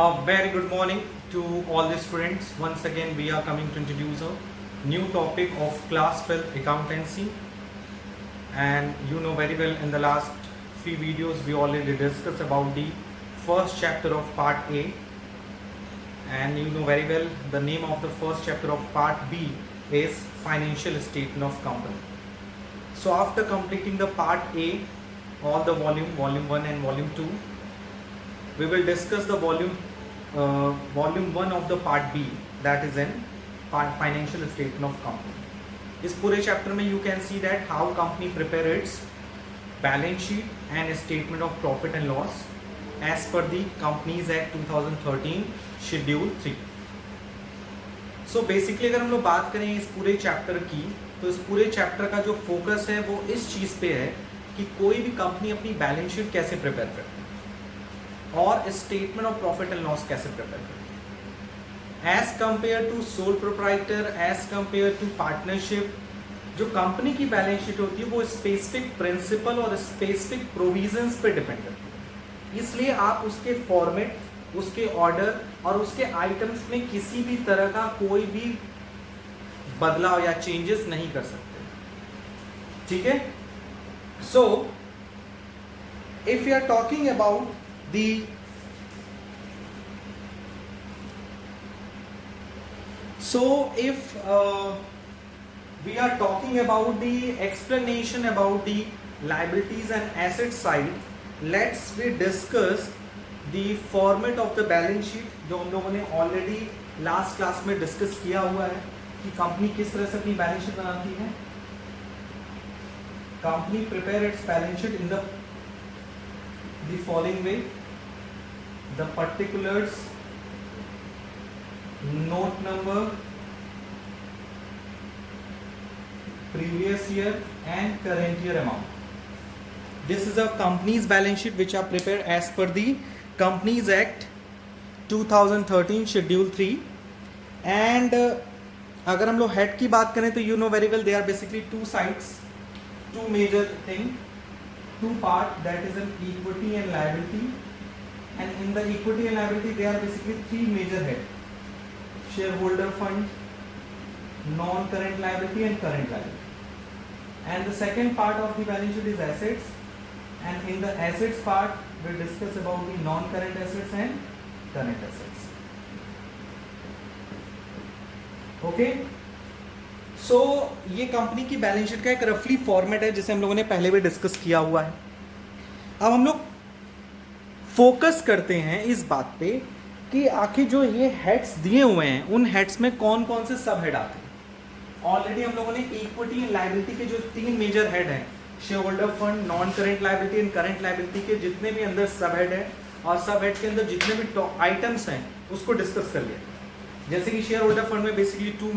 A very good morning to all the students. Once again, we are coming to introduce a new topic of class 12 accountancy. And you know very well, in the last few videos, we already discussed about the first chapter of part A. And you know very well, the name of the first chapter of part B is financial statement of company. So after completing the part A, all the volume 1 and volume 2, we will discuss the volume 1 of the part B, that is in financial statement of company. इस पूरे chapter में you can see that how company prepare its balance sheet and statement of profit and loss as per the Companies Act 2013 Schedule 3. So basically अगर हम लोग बात करें इस पूरे चैप्टर की, तो इस पूरे चैप्टर का जो फोकस है वो इस चीज़ पे है कि कोई भी कंपनी अपनी बैलेंस शीट कैसे प्रिपेयर करती है और statement of profit and loss कैसे प्रिपेयर करती है as compare to sole proprietor, as compare to partnership. जो कंपनी की बैलेंस शीट होती है वो स्पेसिफिक प्रिंसिपल और स्पेसिफिक प्रोविजंस पे डिपेंड करती है, इसलिए आप उसके फॉर्मेट, उसके ऑर्डर और उसके आइटम्स में किसी भी तरह का कोई भी बदलाव या चेंजेस नहीं कर सकते. ठीक है. So if you are talking about the so if we are talking about the explanation about the liabilities and asset side, let's we discuss the format of the balance sheet जो हम लोगों ने already last class में discuss किया हुआ है कि company किस तरह से अपनी बैलेंस शीट बनाती है. Company prepare it's balance sheet in the following way: the particulars, note number, previous year and current year amount. This is a company's balance sheet which are prepared as per the Companies Act 2013 Schedule 3. and अगर हम लोग head की बात करें तो you know very well they are basically two sides, two major thing, two part, that is an equity and liability. And in the equity and liability there are basically three major head: shareholder fund, non-current liability and current liability. And the second part of the balance sheet is assets, and in the assets part we discuss about the non-current assets and current assets. Okay. सो ये company की balance sheet का एक रफली format है जिसे हम लोगों ने पहले भी डिस्कस किया हुआ है. अब हम लोग फोकस करते हैं इस बात पे कि आखिर जो ये हेड्स दिए हुए हैं उन हेड्स में कौन कौन से सब हेड आते हैं. ऑलरेडी हम लोगों ने इक्विटी एंड लायबिलिटी के जो तीन मेजर हेड हैं, share fund, non current liability and current liability के जितने भी अंदर सब हेड है और सब हेड के अंदर जितने भी आइटम्स हैं उसको डिस्कस कर लिया. जैसे कि शेयर होल्डर फंड में बेसिकली टू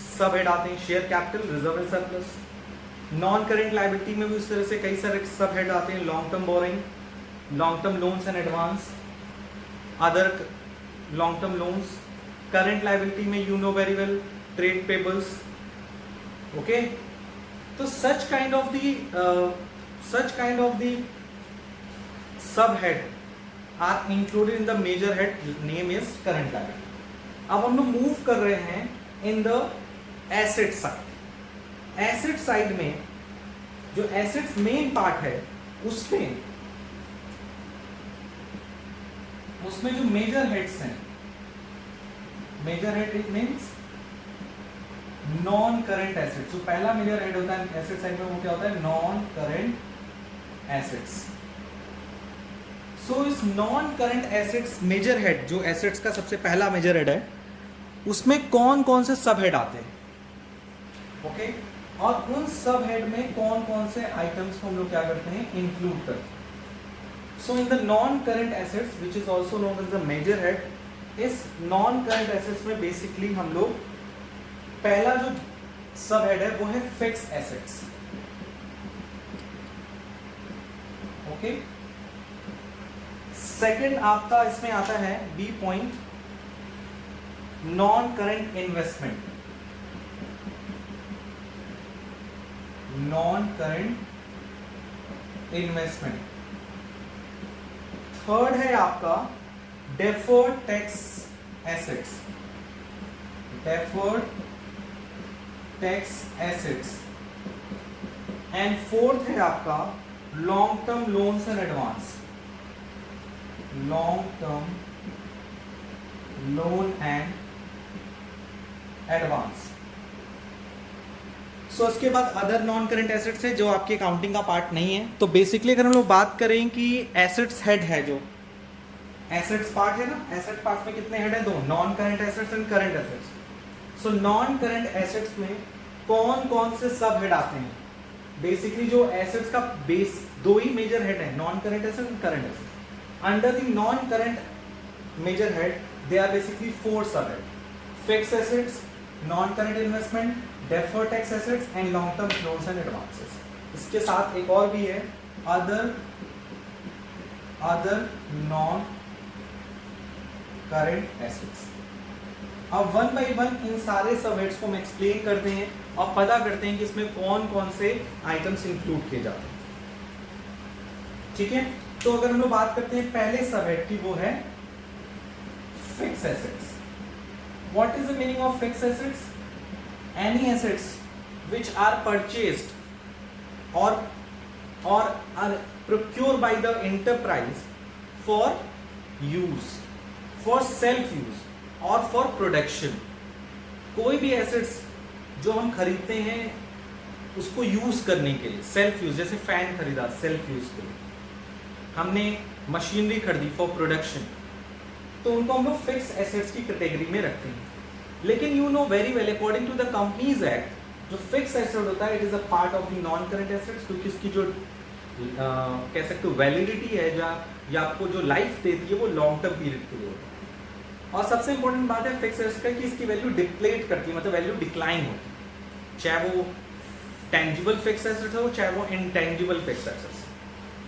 सब हेड आते हैं: share capital, reserve and surplus. Non current liability में भी उस तरह से कई सारे सब हेड आते हैं: long term borrowings, long term loans and advance, other long term loans. Current liability में you know very well trade payables. Okay. तो such kind of the sub head are included in the major head name is current liability. अब हम लोग move कर रहे हैं in the asset side. Asset side में जो एसेट्स मेन पार्ट है उसमें जो मेजर हेड्स हैं, major head it means non current assets. जो पहला मेजर हेड होता है एसेट साइड में वो क्या होता है? Non current assets. सो इस non current assets major head, जो एसेट्स का सबसे पहला मेजर हेड है, उसमें कौन कौन से सब हेड आते हैं. ओके. और उन सब हेड में कौन कौन से आइटम्स को हम लोग क्या करते हैं? इंक्लूड करते हैं. So in the non current assets which is also known as the major head, इस नॉन करंट एसेट्स में बेसिकली हम लोग पहला जो सब हेड है वो है फिक्स एसेट्स. ओके. सेकेंड आपका इसमें आता है B point, non current investment. Non current investment. Third है आपका deferred tax assets, deferred tax assets, and fourth है आपका long term loans and advance, long term loan and advance. So उसके बाद अदर नॉन करेंट एसेट्स है जो आपके accounting का पार्ट नहीं है। तो बेसिकली अगर हम लोग बात करें कि एसेट्स हेड है, जो एसेट्स पार्ट है ना, एसेट पार्ट में कितने हेड है? दो, non current assets and current assets. So non current assets में कौन कौन से सब हेड आते हैं? बेसिकली जो एसेट्स का बेस दो ही मेजर हेड है, non current asset and current asset. Under the non current major head they are basically four sub head: fix assets, non current investment, deferred tax assets and long term loans and advances. इसके साथ एक और भी है, other non current assets. अब one by one in सारे sub heads को हम एक्सप्लेन करते हैं और पता करते हैं कि इसमें कौन कौन से आइटम्स इंक्लूड किए जाते हैं। ठीक है, तो अगर हम लोग बात करते हैं पहले सब हेड की, वो है fix assets. What is the meaning of fix assets? Any assets which are purchased or are procured by the enterprise for use, for self use or for production। कोई भी एसेट्स जो हम खरीदते हैं उसको यूज करने के लिए, सेल्फ यूज, जैसे फैन खरीदा सेल्फ यूज के लिए, हमने मशीनरी खरीदी फॉर प्रोडक्शन, तो उनको हम लोग फिक्स एसेट्स की कैटेगरी में रखते हैं। लेकिन you know very well according to the companies act, जो फिक्स एसेट होता है it is a part of the non current assets, क्योंकि इसकी जो कह सकते हो वैलिडिटी है या आपको जो लाइफ देती है वो लॉन्ग टर्म पीरियड के लिए होता है। और सबसे इंपॉर्टेंट बात है फिक्स एसेट का कि इसकी वैल्यू डिप्लेट करती है, मतलब वैल्यू डिक्लाइन होती है, चाहे वो टेंजिबल फिक्स एसेट हो चाहे वो intangible fix assets.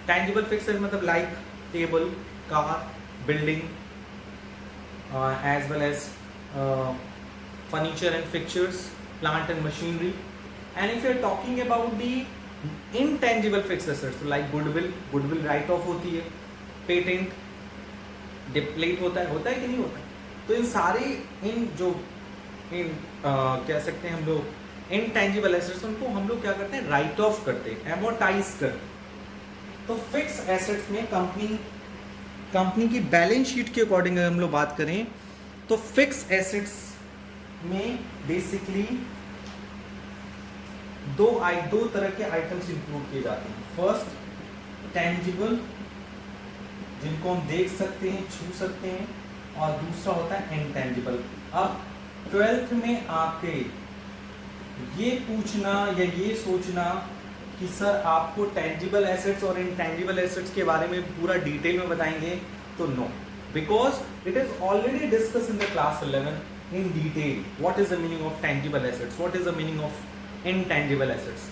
Tangible fix asset मतलब like table, car, building, as well as furniture and fixtures, plant and machinery. And if you are talking about the intangible fixed assets like goodwill write off होती है, patent deplete होता है कि नहीं होता है? तो इन सारे कह सकते हैं हम लोग इनटेंजिबल एसेट्स, उनको हम लोग क्या करते हैं? राइट ऑफ करते हैं, एमोर्टाइज करते हैं। तो फिक्स एसेट्स में कंपनी की बैलेंस शीट के अकॉर्डिंग अगर हम लोग बात करें तो फिक्स एसेट्स में बेसिकली दो तरह के आइटम्स इंक्लूड किए जाते हैं। फर्स्ट टेंजिबल, जिनको हम देख सकते हैं, छू सकते हैं, और दूसरा होता है इनटेंजिबल। अब 12th में आके ये पूछना या ये सोचना कि सर आपको टेंजिबल एसेट्स और इनटेंजिबल एसेट्स के बारे में पूरा डिटेल में बताएंगे, तो no, because it is already discussed in the class 11 in detail what is the meaning of tangible assets, what is the meaning of intangible assets,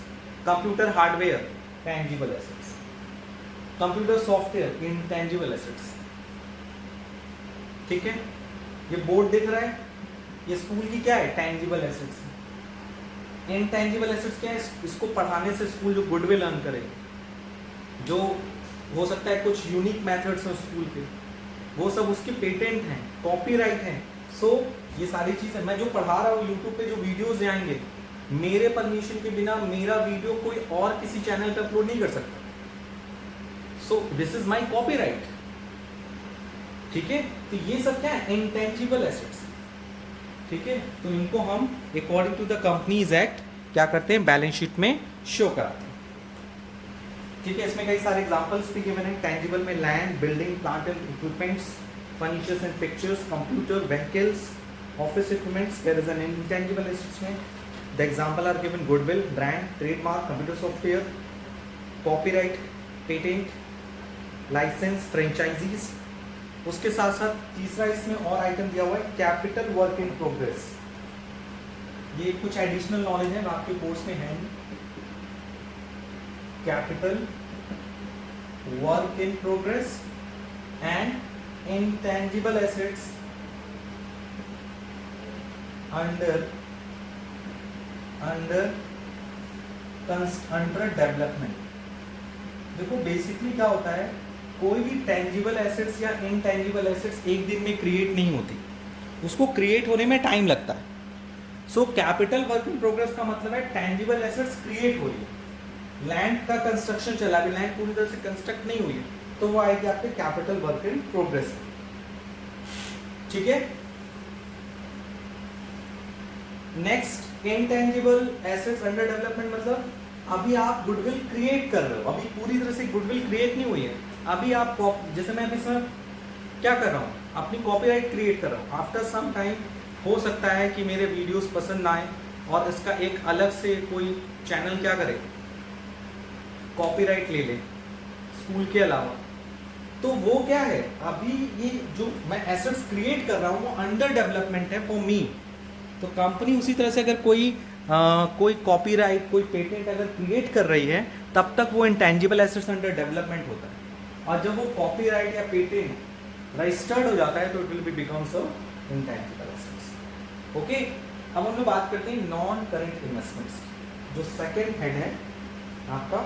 computer hardware tangible assets, computer software intangible assets। ठीक है, ये board दिख रहा है, ये school की क्या है? tangible assets। intangible assets क्या है? इसको पढ़ाने से स्कूल जो गुडविल अर्न करे, जो हो सकता है कुछ यूनिक मेथड्स हैं स्कूल के, वो सब उसके पेटेंट हैं, कॉपीराइट हैं। सो ये सारी चीज़ें मैं जो पढ़ा रहा हूँ, यूट्यूब पे जो वीडियोस आएंगे, मेरे परमिशन के बिना मेरा वीडियो कोई और किसी चैनल पे अपलोड नहीं कर सकता। So this is my copyright. ठीक है, तो ये सब क्या है? Intangible assets. ठीक है, तो इनको हम according to the companies act क्या करते हैं? बैलेंस शीट में शो कराते हैं। ठीक है, इसमें कई सारे एग्जांपल्स भी गिवन है। टेंजिबल में land, building, plant and equipments, furnitures and pictures, computer, vehicles, office equipments. There is an intangible assets में the example are given goodwill, brand, trademark, computer software, copyright, patent, licence, franchises. उसके साथ साथ तीसरा इसमें और item दिया हुआ है कैपिटल वर्क इन प्रोग्रेस। ये कुछ एडिशनल नॉलेज है, आपके कोर्स में है। Capital work in progress and intangible assets under development. देखो बेसिकली क्या होता है कोई भी टेंजिबल एसेट्स या इनटेंजिबल एसेट्स एक दिन में क्रिएट नहीं होती, उसको क्रिएट होने में टाइम लगता है। So capital work in progress का मतलब है टेंजिबल एसेट्स क्रिएट हो रही है, लैंड का कंस्ट्रक्शन चला, अभी लैंड पूरी तरह से कंस्ट्रक्ट नहीं हुई है, तो वो आएगी आपके कैपिटल वर्क इन प्रोग्रेस। ठीक है। Next, intangible assets under development, मतलब अभी आप गुडविल क्रिएट कर रहे हो, अभी पूरी तरह से गुडविल क्रिएट नहीं हुई है, अभी आप जैसे मैं अभी सर क्या कर रहा हूँ, अपनी कॉपीराइट क्रिएट कर रहा हूँ। आफ्टर सम टाइम हो सकता है कि मेरे वीडियोस पसंद ना आए और इसका एक अलग से कोई चैनल क्या करे, कॉपीराइट ले ले स्कूल के अलावा, तो वो क्या है, अभी ये जो मैं एसेट्स क्रिएट कर रहा हूँ वो अंडर डेवलपमेंट है फॉर मी। तो कंपनी उसी तरह से अगर कोई कॉपीराइट, कोई पेटेंट अगर क्रिएट कर रही है, तब तक वो इंटेंजिबल एसेट्स अंडर डेवलपमेंट होता है, और जब वो कॉपीराइट या पेटेंट रजिस्टर्ड हो जाता है तो it will be becomes intangible assets. Okay, अब हम लोग बात करते हैं नॉन करंट इन्वेस्टमेंट्स, जो सेकेंड हेड है आपका,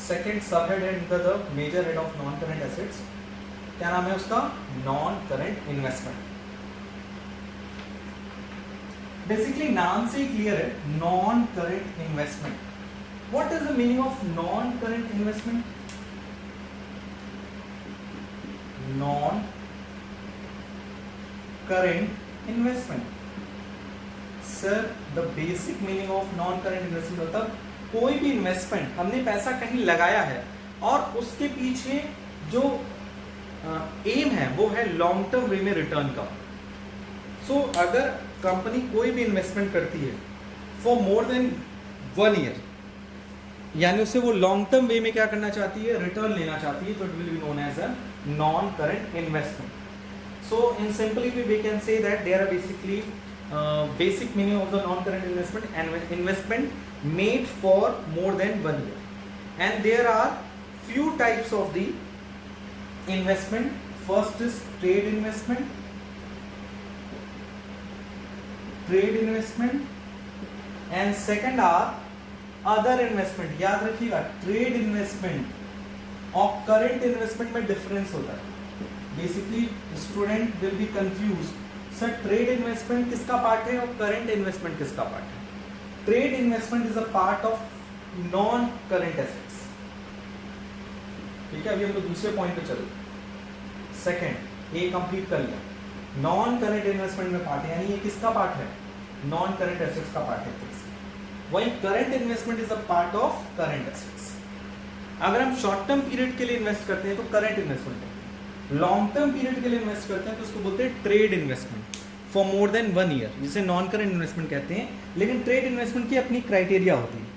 सेकेंड सब हेड है the major head of non current assets. क्या नाम है उसका? Non current investment. बेसिकली नाम से ही क्लियर है, non current investment. What is the meaning of non current investment? Non current investment, sir the basic meaning of non current investment मतलब कोई भी इन्वेस्टमेंट, हमने पैसा कहीं लगाया है और उसके पीछे जो एम है वो है लॉन्ग टर्म वे में रिटर्न का। सो अगर कंपनी कोई भी इन्वेस्टमेंट करती है फॉर मोर देन 1 ईयर, यानी उससे वो लॉन्ग टर्म वे में क्या करना चाहती है, रिटर्न लेना चाहती है, तो it will be known as a non current investment. So in simply we can say that there are basically basic meaning of the non-current investment and investment made for more than 1 year, and there are few types of the investment. First is trade investment, and second are other investment. याद रखिएगा, trade investment और current investment में difference होता है। Basically student will be confuse, sir trade investment किसका part है और current investment किसका पार्ट है? Trade investment is a part of non current assets. ठीक है, अभी हम लोग दूसरे पॉइंट पे चलो। सेकंड ए कंप्लीट कर लिया, नॉन करंट इन्वेस्टमेंट में पार्ट है, यानी ये किसका पार्ट है? नॉन करंट एसेट्स का पार्ट है। वही current investment is a part of current assets. अगर हम शॉर्ट टर्म पीरियड के लिए इन्वेस्ट करते हैं तो करंट इन्वेस्टमेंट है, लॉन्ग टर्म पीरियड के लिए इन्वेस्ट करते हैं तो उसको बोलते हैं trade investment for more than 1 year, जिसे नॉन करंट इन्वेस्टमेंट कहते हैं। लेकिन ट्रेड इन्वेस्टमेंट की अपनी क्राइटेरिया होती है,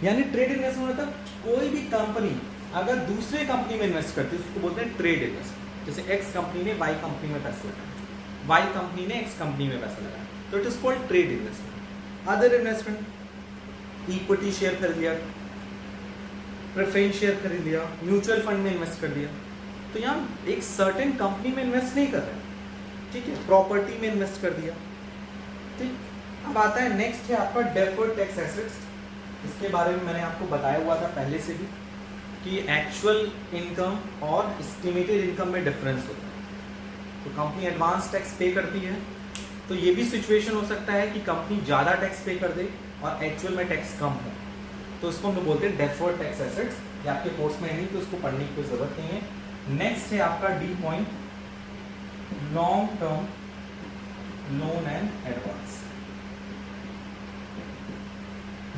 यानी ट्रेड इन्वेस्टमेंट मतलब कोई भी कंपनी अगर दूसरे कंपनी में इन्वेस्ट करती है उसको बोलते हैं ट्रेड इन्वेस्टमेंट। जैसे एक्स कंपनी ने वाई कंपनी में पैसा लगाया, वाई कंपनी ने एक्स कंपनी में पैसा लगाया, तो it is called trade investment. Other investment, equity share खरीद लिया, प्रेफरेंस शेयर खरीद लिया, म्यूचुअल फंड में इन्वेस्ट कर दिया, तो यहाँ एक सर्टेन कंपनी में इन्वेस्ट नहीं कर रहे, ठीक है, प्रॉपर्टी में इन्वेस्ट कर दिया। ठीक, अब आता है नेक्स्ट है आपका डेफर्ड टैक्स एसेट्स। इसके बारे में मैंने आपको बताया हुआ था पहले से भी कि एक्चुअल इनकम और एस्टिमेटेड इनकम में डिफरेंस होता है। तो कंपनी एडवांस टैक्स पे करती है, तो ये भी सिचुएशन हो सकता है कि कंपनी ज़्यादा टैक्स पे कर दे और एक्चुअल में टैक्स कम हो, तो इसको हम लोग बोलते हैं डेफर्ड टैक्स एसेट्स। ये आपके कोर्स में है नहीं तो इसको पढ़ने की कोई ज़रूरत नहीं है। नेक्स्ट है आपका D point, long term loan and advance.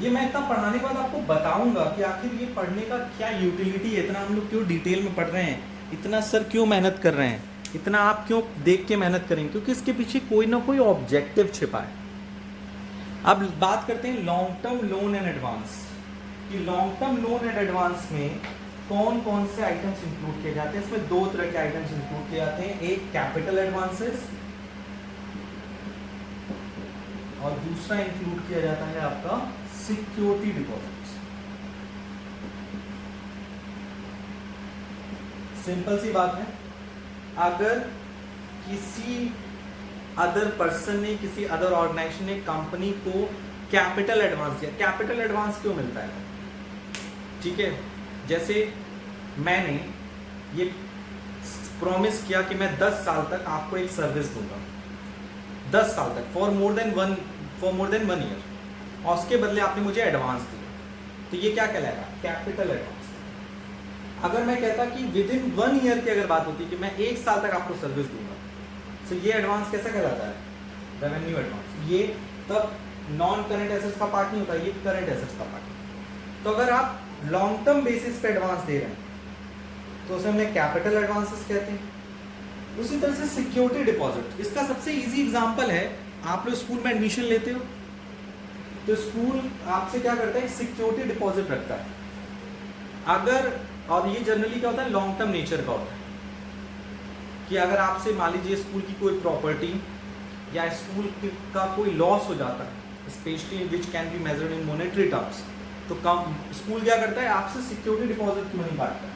ये मैं इतना पढ़ाने के बाद आपको बताऊंगा कि आखिर ये पढ़ने का क्या यूटिलिटी है, इतना हम लोग क्यों डिटेल में पढ़ रहे हैं, इतना सर क्यों मेहनत कर रहे हैं, इतना आप क्यों देख के मेहनत करेंगे, क्योंकि इसके पीछे कोई ना कोई ऑब्जेक्टिव छिपा है। अब बात करते हैं long term loan and advance कि long term loan and advance में कौन कौन से आइटम्स इंक्लूड किए जाते हैं। इसमें 2 तरह के आइटम्स इंक्लूड किए जाते हैं, एक कैपिटल एडवांसेस और दूसरा इंक्लूड किया जाता है आपका सिक्योरिटी डिपॉजिट्स। सिंपल सी बात है, अगर किसी अदर पर्सन ने, किसी अदर ऑर्गेनाइजेशन ने कंपनी को कैपिटल एडवांस दिया, कैपिटल एडवांस क्यों मिलता है? ठीक है, जैसे मैंने ये प्रॉमिस किया कि मैं 10 साल तक आपको एक सर्विस दूंगा, 10 साल तक, फॉर मोर देन 1 ईयर, और उसके बदले आपने मुझे एडवांस दिया, तो ये क्या कहलाएगा? Capital advance. अगर मैं कहता कि विद इन 1 ईयर की अगर बात होती कि मैं 1 साल तक आपको सर्विस दूंगा, तो ये एडवांस कैसा कहलाता है? Revenue advance. ये तब नॉन करंट एसेट्स का पार्ट नहीं होता, ये करंट एसेट्स का पार्ट। तो अगर आप लॉन्ग टर्म बेसिस पे एडवांस दे रहे हैं तो उसे हमने कैपिटल एडवांसेस कहते हैं। उसी तरह से सिक्योरिटी डिपॉजिट, इसका सबसे इजी एग्जांपल है, आप लोग स्कूल में एडमिशन लेते हो तो स्कूल आपसे क्या करता है? सिक्योरिटी डिपॉजिट रखता है। अगर, और ये जनरली क्या होता है? लॉन्ग टर्म नेचर का होता है कि अगर आपसे मान लीजिए स्कूल की कोई प्रॉपर्टी या स्कूल का कोई लॉस हो जाता है, specially which can be measured in monetary terms, तो कम स्कूल क्या करता है? आपसे सिक्योरिटी डिपॉजिट की मनी काटता है।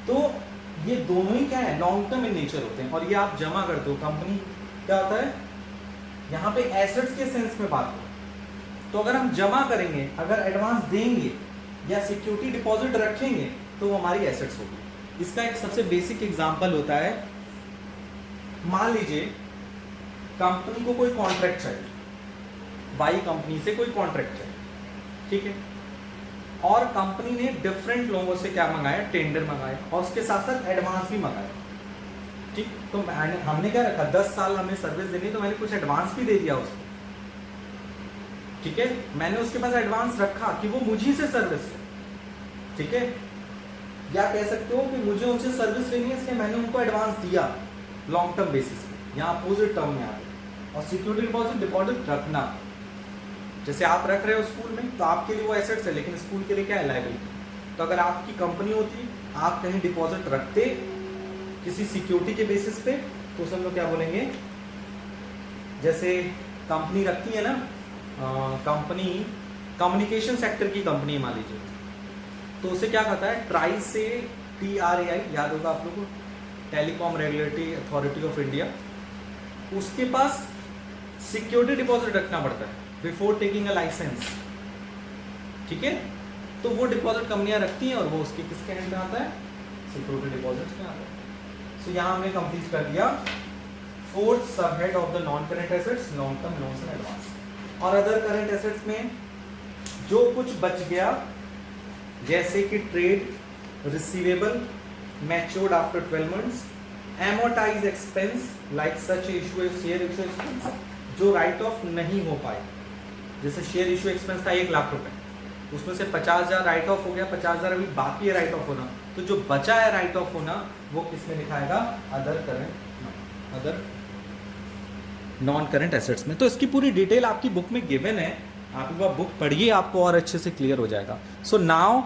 तो ये दोनों ही क्या है? लॉन्ग टर्म इन नेचर होते हैं, और ये आप जमा करते हो। कंपनी क्या होता है? यहाँ पे एसेट्स के सेंस में बात हो, तो अगर हम जमा करेंगे, अगर एडवांस देंगे या सिक्योरिटी डिपॉजिट रखेंगे, तो वो हमारी एसेट्स होगी। इसका एक सबसे बेसिक एग्जांपल होता है, मान लीजिए कंपनी को कोई कॉन्ट्रैक्ट चाहिए, बाई कंपनी से कोई कॉन्ट्रैक्ट चाहिए, ठीक है, और कंपनी ने डिफरेंट लोगों से क्या मंगाया? टेंडर मंगाया, और उसके साथ साथ एडवांस भी मंगाया, ठीक। तो हमने क्या रखा? 10 साल हमें सर्विस देनी, तो मैंने कुछ एडवांस भी दे दिया उसको, ठीक है। मैंने उसके पास एडवांस रखा कि वो मुझे से सर्विस ले, ठीक है। या कह सकते हो कि मुझे उनसे सर्विस लेनी है, इसलिए मैंने उनको एडवांस दिया लॉन्ग टर्म बेसिस पे, यहाँ अपोजिट टर्म में आते। और सिक्योरिटी डिपॉजिट रखना, जैसे आप रख रहे हो स्कूल में, तो आपके लिए वो एसेट्स है, लेकिन स्कूल के लिए क्या है? लायबिलिटी। तो अगर आपकी कंपनी होती, आप कहीं डिपॉजिट रखते किसी सिक्योरिटी के बेसिस पे, तो उसे हम लोग क्या बोलेंगे? जैसे कंपनी रखती है ना, कंपनी कम्युनिकेशन सेक्टर की कंपनी मान लीजिए, तो उसे क्या कहता है? ट्राई से TRAI, याद होगा आप लोगों को, telecom regulatory authority of India, उसके पास सिक्योरिटी डिपॉजिट रखना पड़ता है बिफोर टेकिंग अ लाइसेंस, ठीक है। तो वो डिपॉजिट कंपनियां रखती हैं, और वो उसके किसके हैंड में आता है? सिक्योरिटी डिपॉजिट में आता है। सो यहाँ हमने कंप्लीट कर दिया 4th सब head of the non current assets, long term loans and advance. और अदर करंट एसेट्स में जो कुछ बच गया, जैसे कि trade receivable matured after 12 months, amortise expense like such issue share issue expense, जो राइट ऑफ नहीं हो पाए, जैसे शेयर इशू एक्सपेंस था 1 लाख रुपए, उसमें से 50,000 राइट ऑफ हो गया, 50,000 अभी बाकी है राइट ऑफ होना, तो जो बचा है राइट ऑफ होना, वो किस में लिखाएगा? अदर नॉन करंट एसेट्स में। तो इसकी पूरी डिटेल आपकी बुक में गिवन है, आप एक बार बुक पढ़िए, आपको और अच्छे से क्लियर हो जाएगा। So now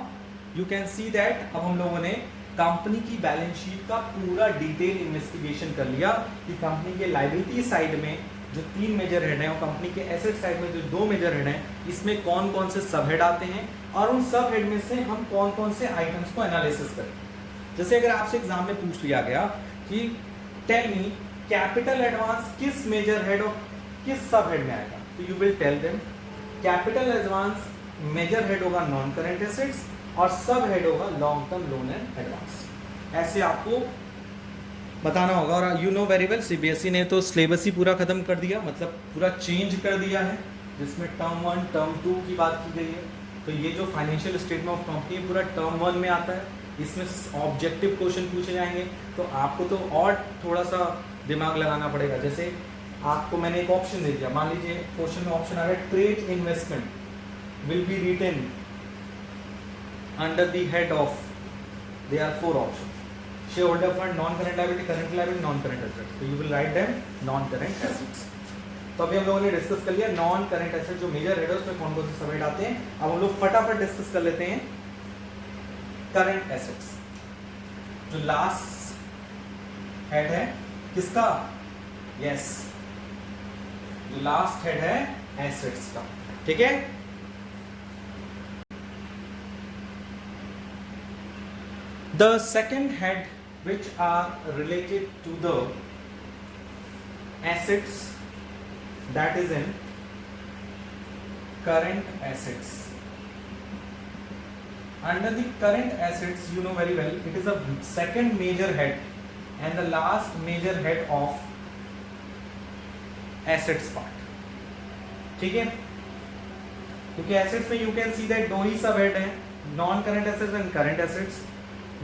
you can see that अब हम लोगों ने कंपनी की बैलेंस शीट का पूरा डिटेल इन्वेस्टिगेशन कर लिया कि कंपनी के लायबिलिटी साइड में जो 3 मेजर हेड हैं, और कंपनी के एसेट साइड में जो 2 मेजर हेड हैं, इसमें कौन कौन से सब हेड आते हैं, और उन सब हेड में से हम कौन कौन से आइटम्स को एनालिसिस करें। जैसे अगर आपसे एग्जाम में पूछ लिया गया कि टेल मी कैपिटल एडवांस किस मेजर हेड और किस सब हेड में आएगा, तो you will tell them capital advance major head होगा नॉन करंट एसेट्स, और सब हेड होगा long term loan and advance. ऐसे आपको बताना होगा। और you know very well, CBSE ने तो सिलेबस ही पूरा खत्म कर दिया, मतलब पूरा चेंज कर दिया है, जिसमें टर्म 1 टर्म 2 की बात की गई है। तो ये जो फाइनेंशियल स्टेटमेंट ऑफ कंपनी पूरा टर्म 1 में आता है, इसमें ऑब्जेक्टिव क्वेश्चन पूछे जाएंगे, तो आपको तो और थोड़ा सा दिमाग लगाना पड़ेगा। जैसे आपको मैंने एक ऑप्शन दे दिया, मान लीजिए क्वेश्चन में ऑप्शन आ रहा है trade investment will be written under the head of, they are 4 option, shareholder fund, non current liability, current liability, non current assets, तो you will write them non current assets। तो अभी हम लोगों ने डिस्कस कर लिया नॉन करंट एसेट जो major head है उसमें कौन कौन से सब हेड आते हैं। अब हम लोग फटाफट डिस्कस कर लेते हैं करंट एसेट्स। जो लास्ट हेड है किसका? यस, जो लास्ट हेड है एसेट्स का, ठीक है। The second head which are related to the assets, that is in current assets, Under the current assets, you know very well, it is a second major head and the last major head of assets part. ठीक है, क्योंकि assets में you can see that दो ही सब head हैं, non current assets and current assets.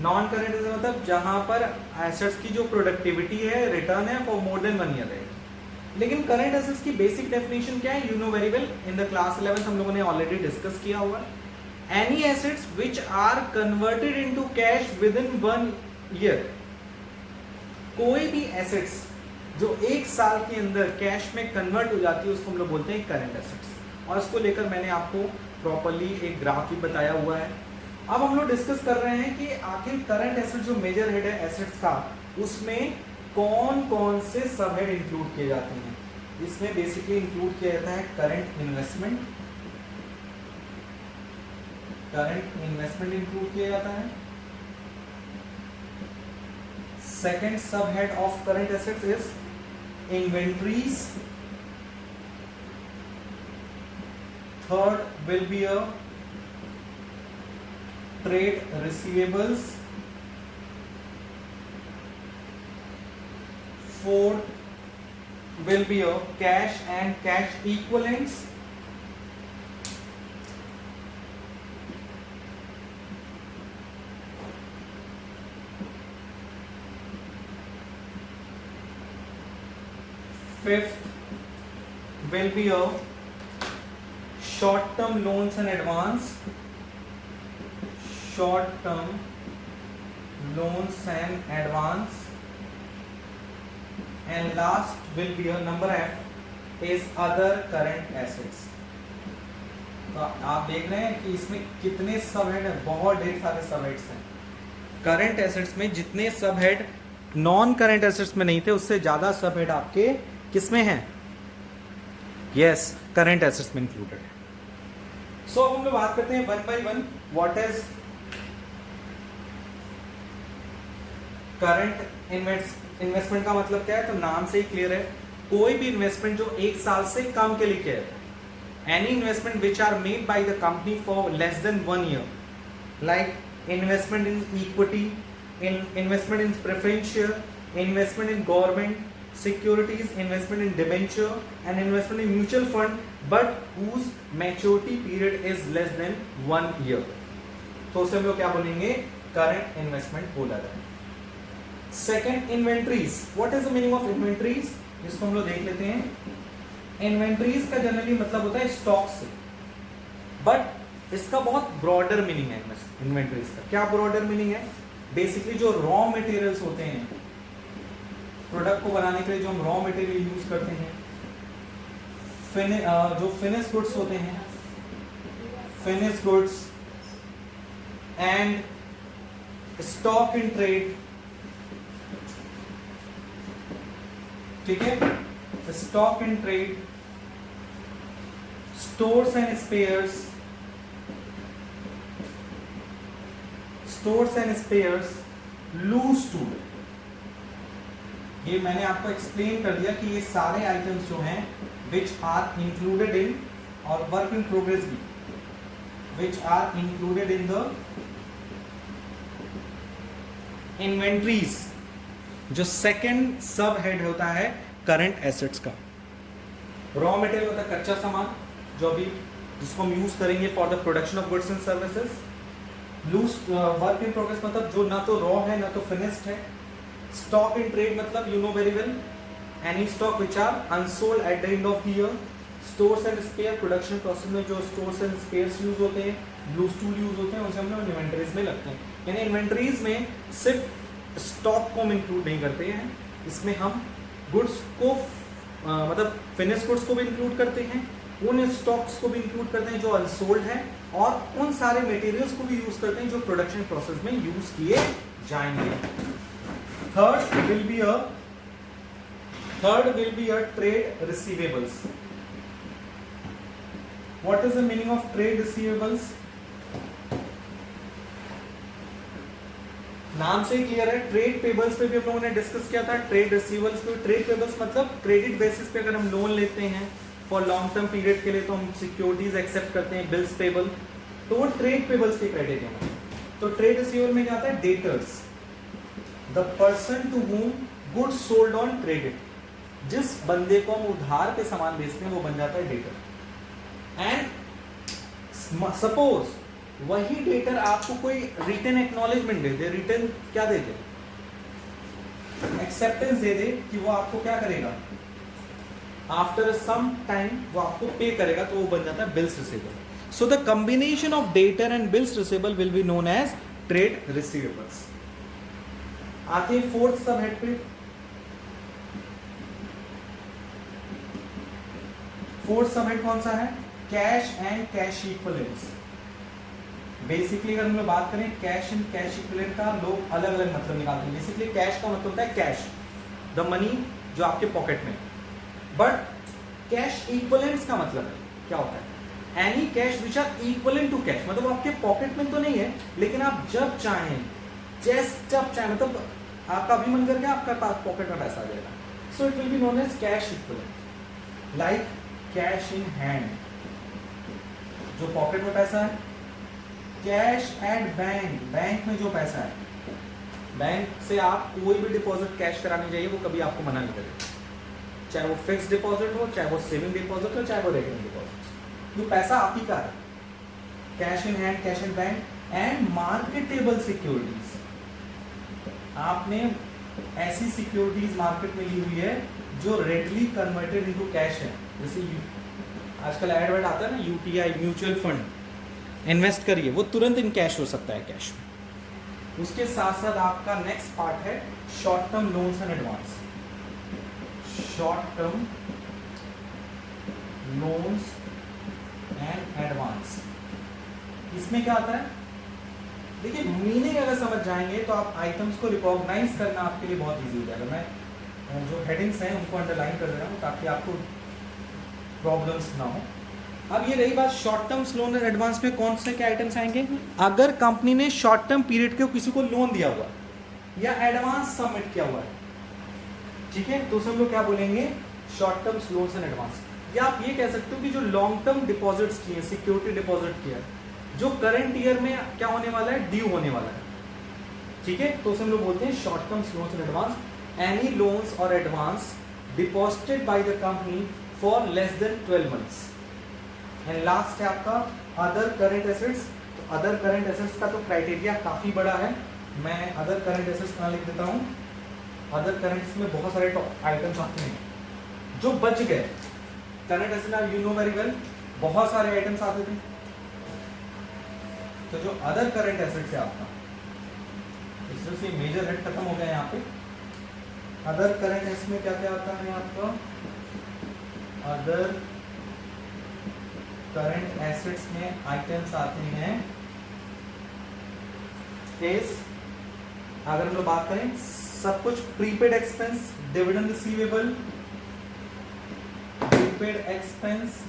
Non current assets मतलब जहां पर एसेट्स की जो प्रोडक्टिविटी है, रिटर्न है, फॉर मोर देन 1 ईयर है. लेकिन करंट एसेट्स की बेसिक डेफिनेशन क्या है? You know very well, in the class 11 हम लोगों ने ऑलरेडी डिस्कस किया हुआ है. Any assets which are converted into cash with in 1 year. कोई भी एसेट्स जो 1 साल के अंदर कैश में कन्वर्ट हो जाती है उसको हम लोग बोलते हैं करंट एसेट्स. और इसको लेकर मैंने आपको प्रॉपर्ली एक ग्राफ भी बताया हुआ है. अब हम लोग डिस्कस कर रहे हैं कि आखिर करंट एसेट जो मेजर हेड है एसेट्स का, उसमें कौन कौन से सब हेड इंक्लूड किए जाते हैं. इसमें बेसिकली इंक्लूड किया जाता है current investment. Current investment include किया जाता है. Second sub head of current assets is inventories. Third will be a trade receivables. Fourth will be a cash and cash equivalents. Fifth will be a short-term loans and advance. Short-term loans and advance. And last will be a number F is other current assets. तो आप देख रहे हैं कि इसमें कितने सब head है, बहुत ढेर सारे सब हेड्स हैं. करंट एसेट्स में जितने सब हेड नॉन करंट एसेट्स में नहीं थे, उससे ज्यादा सब हेड आपके किसमें हैं? यस, करंट एसेट्स में इंक्लूडेड है. सो हम लोग बात करते हैं one by one. What is current investment का मतलब क्या है? तो नाम से ही क्लियर है, कोई भी इन्वेस्टमेंट जो 1 साल से कम के लिए किया जाता है. Any investment which are made by the company for less than 1 year, like investment in equity, investment in preference share, investment in government securities, investment in debenture and investment in mutual fund, but whose maturity period is less than 1 year. तो उसे हम लोग क्या बोलेंगे? Current investment बोला जाए. Second, inventories. What is the meaning of inventories? इसको हम लोग देख लेते हैं. इन्वेंट्रीज का जनरली मतलब होता है स्टॉक से, बट इसका बहुत ब्रॉडर मीनिंग है. इन्वेंट्रीज का क्या ब्रॉडर मीनिंग है? बेसिकली जो रॉ मटेरियल्स होते हैं प्रोडक्ट को बनाने के लिए, जो हम रॉ मटेरियल यूज करते हैं, जो फिनिश गुड्स होते हैं, finish goods and stock in trade. ठीक है, stock in trade, stores and spares, stores and spares, loose tool. ये मैंने आपको एक्सप्लेन कर दिया कि ये सारे आइटम्स जो हैं विच आर इंक्लूडेड इन, और वर्क इन प्रोग्रेस भी, which are included in the inventories, जो सेकेंड सब हेड होता है करंट एसेट्स का. रॉ मटेरियल होता है कच्चा सामान जो अभी जिसको हम यूज करेंगे for the production of goods and services. Loose work in progress मतलब जो ना तो रॉ है ना तो फिनिश्ड है. स्टॉक इन ट्रेड मतलब you know very well, any stock which are unsold at the end of the year. Stores and spare, production process में जो स्टोर्स एंड स्पेयर्स यूज होते हैं, लूज टूल यूज होते हैं, उसे हम लोग इन्वेंटरीज में लगते हैं. यानी इन्वेंटरीज में सिर्फ स्टॉक को हम इंक्लूड नहीं करते हैं, इसमें हम गुड्स को मतलब फिनिश गुड्स को भी इंक्लूड करते हैं, उन स्टॉक्स को भी इंक्लूड करते हैं जो अनसोल्ड है, और उन सारे मटेरियल्स को भी यूज करते हैं जो प्रोडक्शन प्रोसेस में यूज किए जाएंगे. Third will be a trade receivables. What is the meaning of trade receivables? नाम से ही क्लियर है. ट्रेड पेबल्स पे भी हम लोगों ने डिस्कस किया था. ट्रेड रिसीवेबल्स पे, ट्रेड पेबल्स मतलब क्रेडिट बेसिस पे अगर हम लोन लेते हैं फॉर लॉन्ग टर्म पीरियड के लिए तो हम सिक्योरिटीज एक्सेप्ट करते हैं, बिल्स पेबल. तो वो ट्रेड पेबल्स के क्राइटेरिया में। तो ट्रेड रिसीवेबल में क्या आता है, debtors, the person to whom goods sold on credit, जिस बंदे को हम उधार पे सामान बेचते हैं वो बन जाता है डेटर। एंड सपोज वही डेटर आपको कोई रिटन एक्नॉलेजमेंट दे दे, रिटन क्या दे दे, एक्सेप्टेंस दे दे कि वो आपको क्या करेगा, आफ्टर सम टाइम वो आपको पे करेगा, तो वो बन जाता है bills receivable. So the combination of debtor and bills receivable will be known as trade receivables. आते हैं फोर्थ सब हेड पे। फोर्थ सब हेड कौन सा है, cash and cash equivalents. Basically अगर हम लोग बात करें कैश एंड कैश इक्विवेलेंट का, लोग अलग अलग मतलब निकालते हैं। बेसिकली कैश का मतलब होता है कैश, द मनी जो आपके पॉकेट में, बट कैश इक्विवेलेंट्स का मतलब है क्या होता है, any cash which are equivalent to cash, मतलब आपके पॉकेट में तो नहीं है लेकिन आप जब चाहें, जब चाहें, मतलब आपका भी मन करके आपका पॉकेट में पैसा आ जाएगा, so it will be known as cash equivalent. Like cash in hand, जो पॉकेट में पैसा है, कैश एट बैंक, बैंक में जो पैसा है, बैंक से आप कोई भी डिपॉजिट कैश कराने जाइए वो कभी आपको मना नहीं करेगा, चाहे वो फिक्स डिपॉजिट हो, चाहे वो सेविंग डिपॉजिट हो, चाहे वो रेकरिंग डिपॉजिट, जो पैसा आप ही का है। Cash in hand, cash in bank and marketable securities, आपने ऐसी सिक्योरिटीज मार्केट में ली हुई है जो रेडली कन्वर्टेड इनटू कैश है। जैसे आजकल एड आता है ना, यूटीआई म्यूचुअल फंड, इन्वेस्ट करिए, वो तुरंत इन कैश हो सकता है, कैश में। उसके साथ साथ आपका नेक्स्ट पार्ट है short term loans and advance. Short term loans and advance, इसमें क्या आता है, देखिए मीनिंग अगर समझ जाएंगे तो आप आइटम्स को रिकॉग्नाइज करना आपके लिए बहुत इजी हो जाएगा। मैं जो हेडिंग्स हैं उनको अंडरलाइन कर दे रहा हूँ ताकि आपको प्रॉब्लम्स ना हो। अब ये रही बात शॉर्ट टर्म लोन और एडवांस में कौन से क्या आइटम्स आएंगे, अगर कंपनी ने शॉर्ट टर्म पीरियड के किसी को लोन दिया हुआ या एडवांस सबमिट किया हुआ है, ठीक है, तो सब लोग क्या बोलेंगे, short term loans and advance. या आप ये कह सकते हो कि जो लॉन्ग टर्म डिपॉजिट्स किए, सिक्योरिटी डिपॉजिट किया, जो करंट ईयर में क्या होने वाला है, ड्यू होने वाला है, ठीक है, तो सब लोग बोलते हैं short term loans and advance. Any loans और advance deposited by the company for less than 12 months. And last है आपका अदर करंट एसेट्स। तो अदर करंट एसेट्स का तो क्राइटेरिया काफी बड़ा है, मैं अदर करंट एसेट्स का लिख देता हूं। अदर करंट्स में बहुत सारे आइटम्स आते हैं जो बच गए। करंट एसेट आप यू नो वेरी वेल, बहुत सारे आइटम्स आते थे, तो जो अदर करंट एसेट्स है आपका, इसमें से मेजर हेड खत्म हो गया यहाँ पे। अदर करंट एसेट्स में क्या क्या आता है आपका, अदर करंट एसेट्स में आइटम्स आते हैं इस, अगर हम लोग बात करें सब कुछ prepaid expense, dividend receivable, prepaid expense,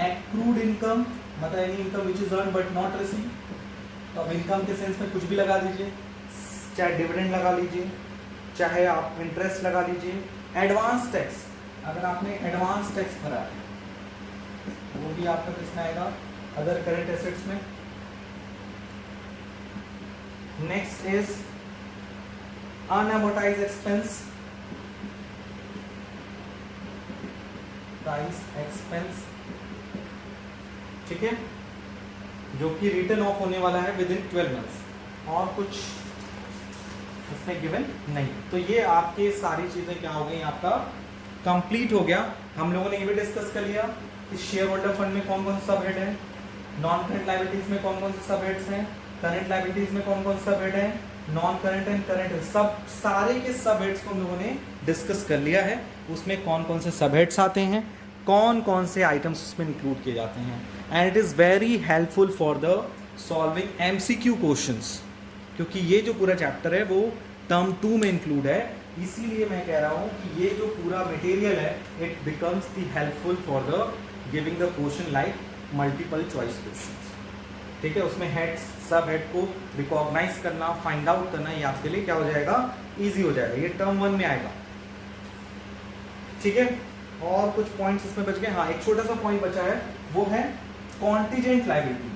accrued income, मतलब any income which is earn but not receive. तो अब इनकम के सेंस में कुछ भी लगा दीजिए, चाहे डिविडेंड लगा लीजिए, चाहे आप इंटरेस्ट लगा लीजिए। एडवांस टैक्स, अगर आपने एडवांस टैक्स भरा है वो भी आपका किसमें आएगा, अदर करंट एसेट्स में। Next is unamortized expense, price expense, ठीक है, जो कि रिटर्न ऑफ होने वाला है विद इन 12 मंथ्स, और कुछ इसमें गिवन नहीं। तो ये आपके सारी चीजें क्या हो गई, आपका कंप्लीट हो गया। हम लोगों ने ये भी डिस्कस कर लिया कि शेयर होल्डर फंड में कौन कौन से सब हेड है, नॉन करंट लायबिलिटीज में कौन कौन से सब हेड्स हैं, करंट लायबिलिटीज में कौन कौन से सब हेड है, नॉन करंट एंड करंट, सब सारे के सब हेड्स को हम लोगों ने डिस्कस कर लिया है। उसमें कौन कौन से सब हेड्स आते हैं, कौन कौन से आइटम्स उसमें इंक्लूड किए जाते हैं, and it is very helpful for the solving MCQ questions, क्योंकि ये जो पूरा चैप्टर है वो टर्म 2 में इंक्लूड है। इसीलिए मैं कह रहा हूँ कि ये जो पूरा मटेरियल है it becomes the helpful for the giving the question like multiple choice questions, ठीक है। उसमें हेड्स सब हेड को रिकॉग्नाइज करना, फाइंड आउट करना, ये आपके लिए क्या हो जाएगा, ईजी हो जाएगा। ये टर्म 1 में आएगा, ठीक है। और कुछ पॉइंट्स इसमें बच गए। हाँ, एक छोटा सा पॉइंट बचा है, वो है contingent liability.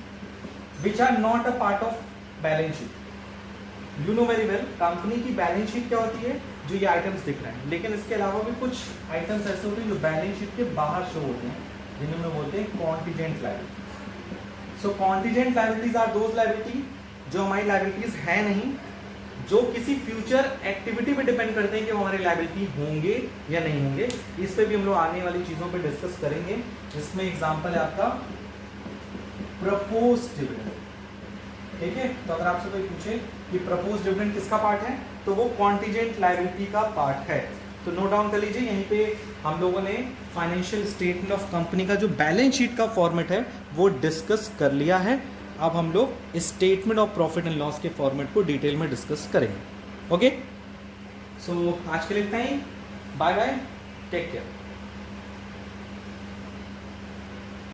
Which are not a part of balance sheet. You know very well company की बैलेंस शीट क्या होती है, जो ये आइटम्स दिख रहे हैं, लेकिन इसके अलावा भी कुछ आइटम्स ऐसे होते हैं जो बैलेंस शीट के बाहर शो होते हैं, जिन्हें हम बोलते हैं contingent liabilities. So contingent liabilities are those liability जो हमारी लायबिलिटीज है नहीं, जो किसी फ्यूचर एक्टिविटी पे डिपेंड करते हैं कि वो हमारे लायबिलिटी होंगे या नहीं होंगे। इस पे भी हम लोग आने वाली चीज़ों पे डिस्कस करेंगे। इसमें एग्जांपल है आपका प्रपोज डिविडेंड, ठीक है। तो अगर आपसे कोई पूछे कि प्रपोज डिविडेंड किसका पार्ट है, तो वो कॉन्टीजेंट लायबिलिटी का पार्ट है। तो नोट डाउन कर लीजिए, यहीं पे हम लोगों ने फाइनेंशियल स्टेटमेंट ऑफ कंपनी का जो बैलेंस शीट का फॉर्मेट है वो डिस्कस कर लिया है। अब हम लोग statement of profit and loss के फॉर्मेट को डिटेल में डिस्कस करेंगे। ओके, सो आज के लिए इतना ही। Bye bye, take care.